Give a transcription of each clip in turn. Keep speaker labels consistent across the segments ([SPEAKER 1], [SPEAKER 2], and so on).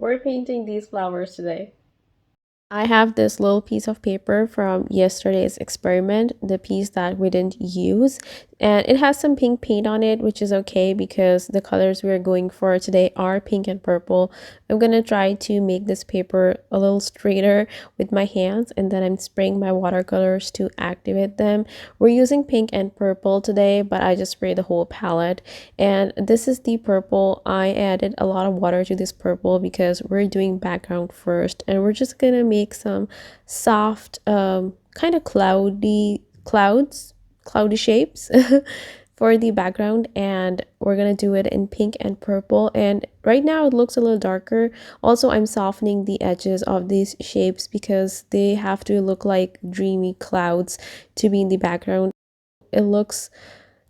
[SPEAKER 1] We're painting these flowers today. I have this little piece of paper from yesterday's experiment, the piece that we didn't use, and it has some pink paint on it, which is okay because the colors we're going for today are pink and purple. I'm gonna try to make this paper a little straighter with my hands, and then I'm spraying my watercolors to activate them. We're using pink and purple today, but I just sprayed the whole palette. And this is the purple. I added a lot of water to this purple because we're doing background first, and we're just gonna make some soft kind of cloudy shapes for the background, and we're gonna do it in pink and purple. And right now it looks a little darker. Also, I'm softening the edges of these shapes because they have to look like dreamy clouds to be in the background. It looks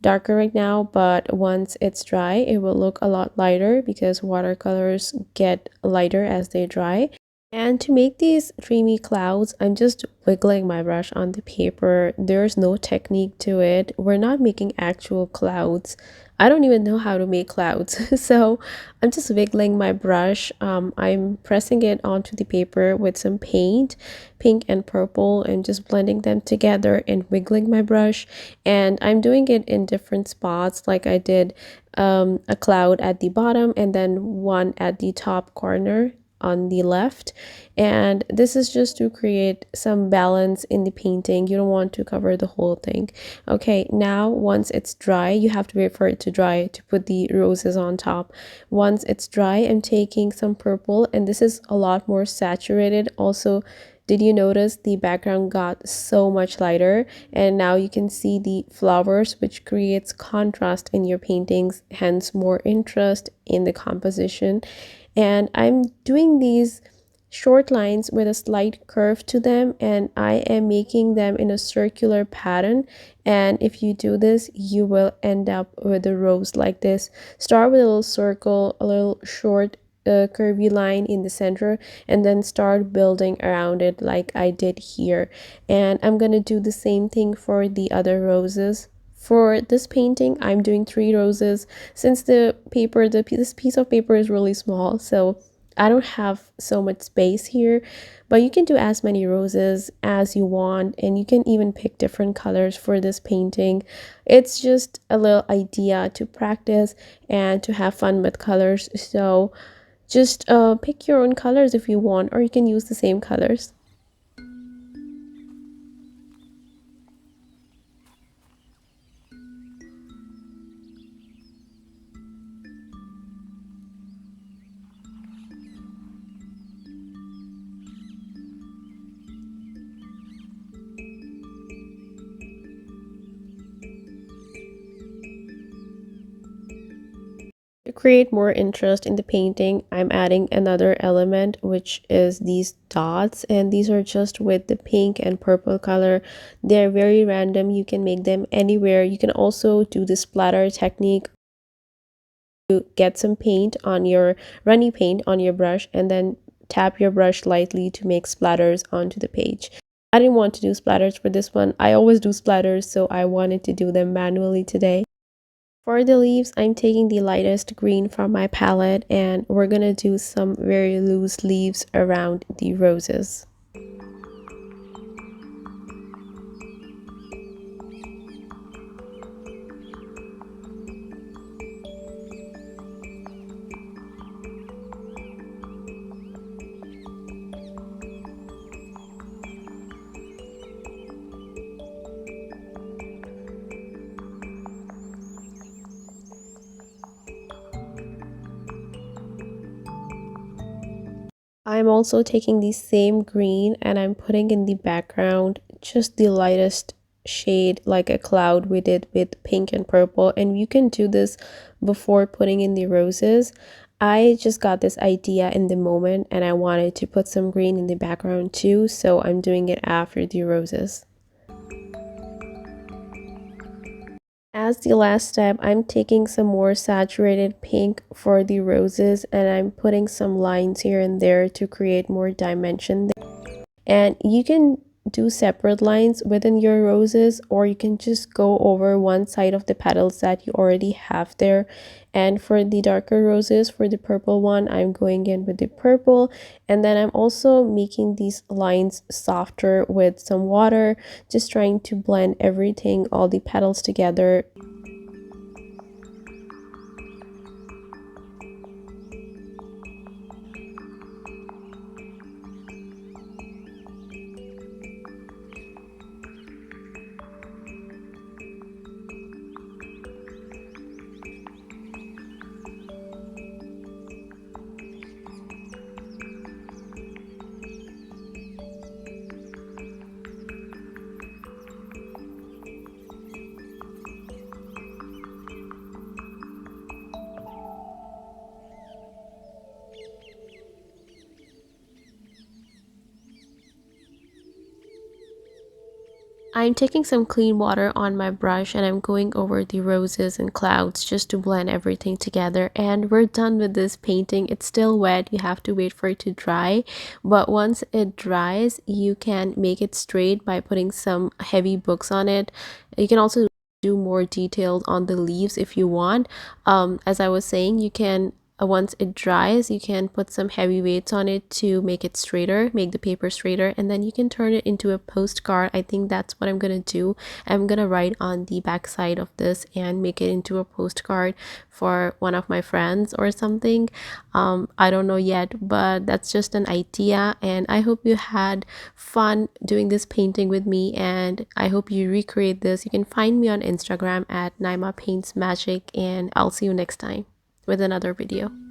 [SPEAKER 1] darker right now, but once it's dry it will look a lot lighter because watercolors get lighter as they dry. And to make these dreamy clouds, I'm just wiggling my brush on the paper. There's no technique to it. We're not making actual clouds. I don't even know how to make clouds. So I'm just wiggling my brush. I'm pressing it onto the paper with some paint, pink and purple, and just blending them together and wiggling my brush. And I'm doing it in different spots, like I did a cloud at the bottom and then one at the top corner on the left. And this is just to create some balance in the painting. You don't want to cover the whole thing. Okay, now once it's dry, you have to wait for it to dry to put the roses on top. Once it's dry, I'm taking some purple, and this is a lot more saturated. Also, did you notice the background got so much lighter, and now you can see the flowers, which creates contrast in your paintings, hence more interest in the composition. And I'm doing these short lines with a slight curve to them, and I am making them in a circular pattern. And if you do this, you will end up with a rose like this. Start with a little circle, a little short curvy line in the center, and then start building around it like I did here. And I'm gonna do the same thing for the other roses. For this painting, I'm doing 3 roses since this piece of paper is really small, so I don't have so much space here. But you can do as many roses as you want, and you can even pick different colors for this painting. It's just a little idea to practice and to have fun with colors. So just pick your own colors if you want, or you can use the same colors. To create more interest in the painting, I'm adding another element, which is these dots, and these are just with the pink and purple color. They're very random. You can make them anywhere. You can also do the splatter technique to get some paint on your runny paint on your brush, and then tap your brush lightly to make splatters onto the page. I didn't want to do splatters for this one. I always do splatters, so I wanted to do them manually today. For the leaves, I'm taking the lightest green from my palette, and we're gonna do some very loose leaves around the roses. I'm also taking the same green and I'm putting in the background just the lightest shade, like a cloud we did with pink and purple. And you can do this before putting in the roses. I just got this idea in the moment and I wanted to put some green in the background too, so I'm doing it after the roses. As the last step, I'm taking some more saturated pink for the roses, and I'm putting some lines here and there to create more dimension there. And you can do separate lines within your roses, or you can just go over one side of the petals that you already have there And for the darker roses, for the purple one, I'm going in with the purple. And then I'm also making these lines softer with some water, just trying to blend everything, all the petals together. I'm taking some clean water on my brush and I'm going over the roses and clouds just to blend everything together. And we're done with this painting. It's still wet. You have to wait for it to dry. But once it dries, you can make it straight by putting some heavy books on it. You can also do more details on the leaves if you want. As I was saying, you can once it dries, you can put some heavy weights on it to make it straighter, make the paper straighter, and then you can turn it into a postcard. I think that's what I'm gonna do. I'm gonna write on the back side of this and make it into a postcard for one of my friends or something. I don't know yet, but that's just an idea, and I hope you had fun doing this painting with me, and I hope you recreate this. You can find me on Instagram at Naima Paints Magic, and I'll see you next time with another video.